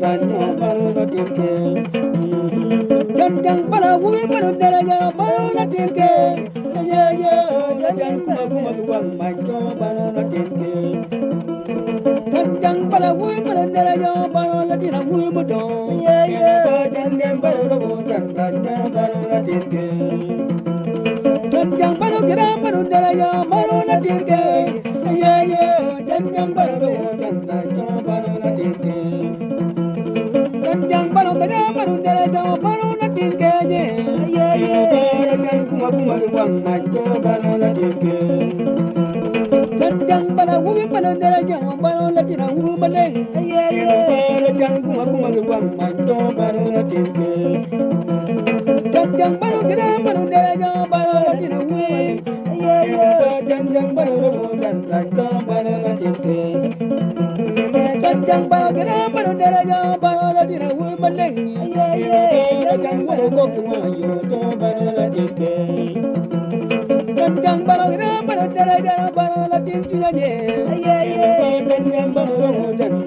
danyo baro na tilke jang bala wi baro daraja baro na tilke jang kuma kuma wang majo baro na tilke jang bala wi baro daraja baro na tilke wi bodo jang baro ro jang baro na tilke jang baro gira baro daraja baro na tilke jang baro ro jang baro na tilke jang baro gira baro daraja baro na tilke jang kuma kuma wang majo baro na tilke jang bala wi baro daraja baro na tilke wi baleng jang kuma kuma wang majo baro na tilke jang baro gira baro daraja baro na tilke wi jang baro ro jang baro na tilke jang baro gira baro daraja baro na tilke wi baleng jang baro ko kuma yo baro na tilke jang baro gira baro daraja baro na tilke jang baro ro jang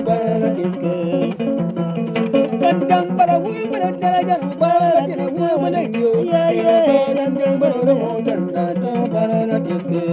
baro na tilke jang baro wi baro daraja baro na tilke wi baleng jang baro ro jang baro na tilke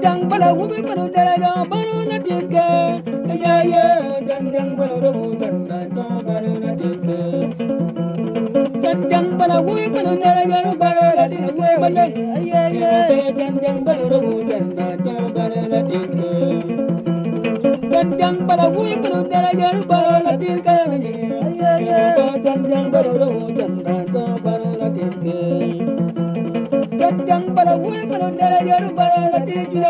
jang bala wubi baro daraja baro na tilke jang baro ro baro na tilke jang bala wubi baro daraja baro na tilke baleng jang baro ro baro na tilke jang bala wubi baro daraja baro na tilke jang baro ro baro na tilke jang bala wi bala daraja bala la tilke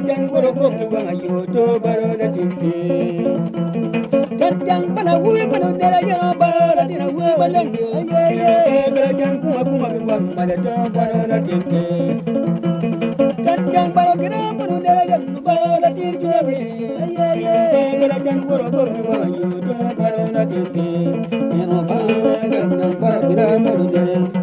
jang baro ko banga yo to bala la tilke jang bala wi bala daraja bala la tilke wi bala jang kuma kuma bala to bala la tilke jang bala gira bala daraja bala la tilke jang baro ko banga yo to bala la tilke eno bala jang bala gira bala daraja